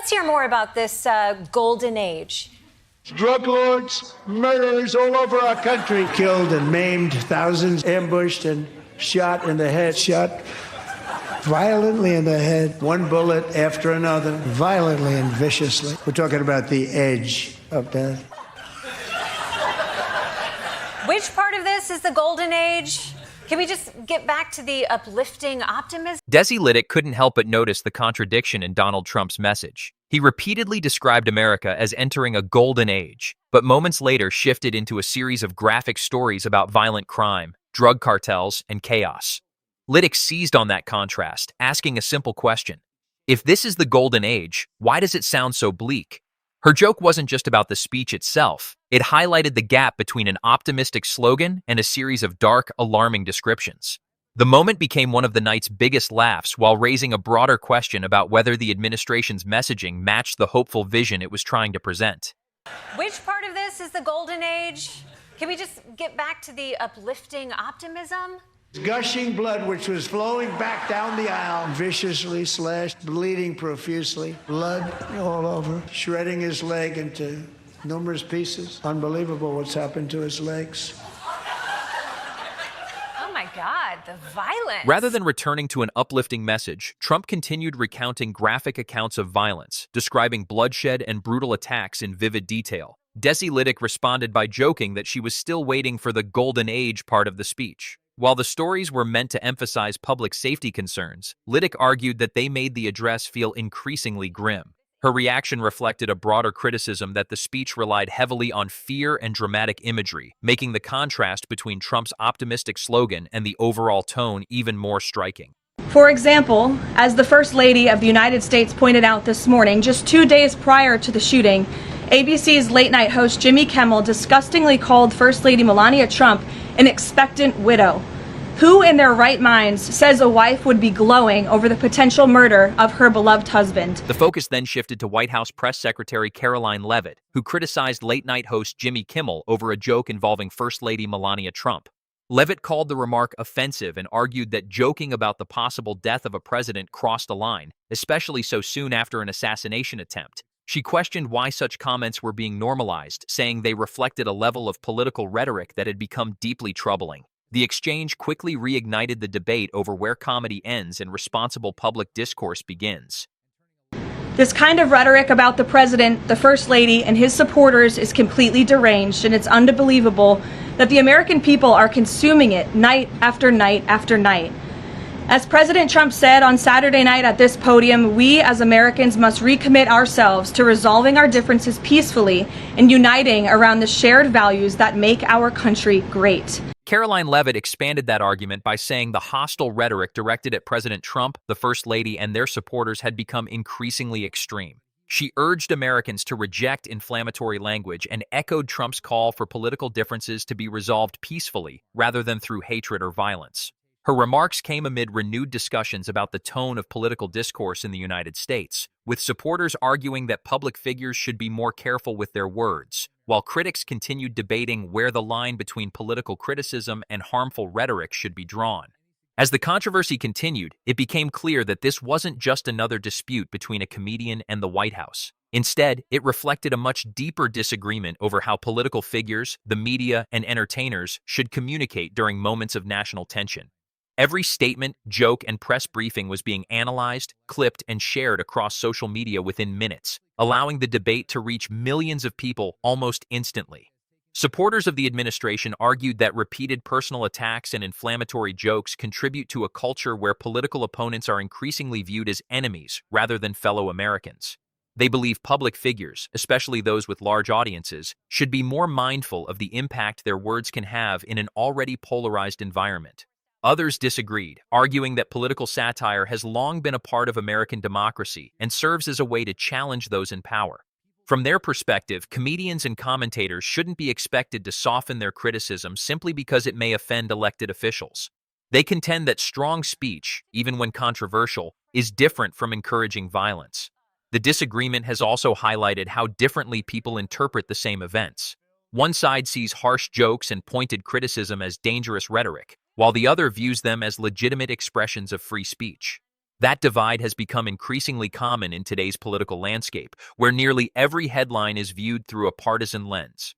Let's hear more about this golden age. Drug lords, murderers all over our country. Killed and maimed thousands, ambushed and shot in the head, shot violently in the head, one bullet after another, violently and viciously. We're talking about the edge of death. Which part of this is the golden age? Can we just get back to the uplifting optimism? Desi Lydic couldn't help but notice the contradiction in Donald Trump's message. He repeatedly described America as entering a golden age, but moments later shifted into a series of graphic stories about violent crime, drug cartels, and chaos. Lydic seized on that contrast, asking a simple question. If this is the golden age, why does it sound so bleak? Her joke wasn't just about the speech itself. It highlighted the gap between an optimistic slogan and a series of dark, alarming descriptions. The moment became one of the night's biggest laughs while raising a broader question about whether the administration's messaging matched the hopeful vision it was trying to present. Which part of this is the golden age? Can we just get back to the uplifting optimism? Gushing blood which was flowing back down the aisle, viciously slashed, bleeding profusely, blood all over, shredding his leg into numerous pieces. Unbelievable what's happened to his legs. Oh my God, the violence. Rather than returning to an uplifting message, Trump continued recounting graphic accounts of violence, describing bloodshed and brutal attacks in vivid detail. Desi Lydic responded by joking that she was still waiting for the golden age part of the speech. While the stories were meant to emphasize public safety concerns, Lydic argued that they made the address feel increasingly grim. Her reaction reflected a broader criticism that the speech relied heavily on fear and dramatic imagery, making the contrast between Trump's optimistic slogan and the overall tone even more striking. For example, as the First Lady of the United States pointed out this morning, just 2 days prior to the shooting, ABC's late-night host Jimmy Kimmel disgustingly called First Lady Melania Trump an expectant widow. Who in their right minds says a wife would be glowing over the potential murder of her beloved husband? The focus then shifted to White House Press Secretary Karoline Leavitt, who criticized late-night host Jimmy Kimmel over a joke involving First Lady Melania Trump. Leavitt called the remark offensive and argued that joking about the possible death of a president crossed a line, especially so soon after an assassination attempt. She questioned why such comments were being normalized, saying they reflected a level of political rhetoric that had become deeply troubling. The exchange quickly reignited the debate over where comedy ends and responsible public discourse begins. This kind of rhetoric about the president, the First Lady, and his supporters is completely deranged, and it's unbelievable that the American people are consuming it night after night after night. As President Trump said on Saturday night at this podium, we as Americans must recommit ourselves to resolving our differences peacefully and uniting around the shared values that make our country great. Karoline Leavitt expanded that argument by saying the hostile rhetoric directed at President Trump, the First Lady, and their supporters had become increasingly extreme. She urged Americans to reject inflammatory language and echoed Trump's call for political differences to be resolved peacefully rather than through hatred or violence. Her remarks came amid renewed discussions about the tone of political discourse in the United States, with supporters arguing that public figures should be more careful with their words, while critics continued debating where the line between political criticism and harmful rhetoric should be drawn. As the controversy continued, it became clear that this wasn't just another dispute between a comedian and the White House. Instead, it reflected a much deeper disagreement over how political figures, the media, and entertainers should communicate during moments of national tension. Every statement, joke, and press briefing was being analyzed, clipped, and shared across social media within minutes, allowing the debate to reach millions of people almost instantly. Supporters of the administration argued that repeated personal attacks and inflammatory jokes contribute to a culture where political opponents are increasingly viewed as enemies rather than fellow Americans. They believe public figures, especially those with large audiences, should be more mindful of the impact their words can have in an already polarized environment. Others disagreed, arguing that political satire has long been a part of American democracy and serves as a way to challenge those in power. From their perspective, comedians and commentators shouldn't be expected to soften their criticism simply because it may offend elected officials. They contend that strong speech, even when controversial, is different from encouraging violence. The disagreement has also highlighted how differently people interpret the same events. One side sees harsh jokes and pointed criticism as dangerous rhetoric, while the other views them as legitimate expressions of free speech. That divide has become increasingly common in today's political landscape, where nearly every headline is viewed through a partisan lens.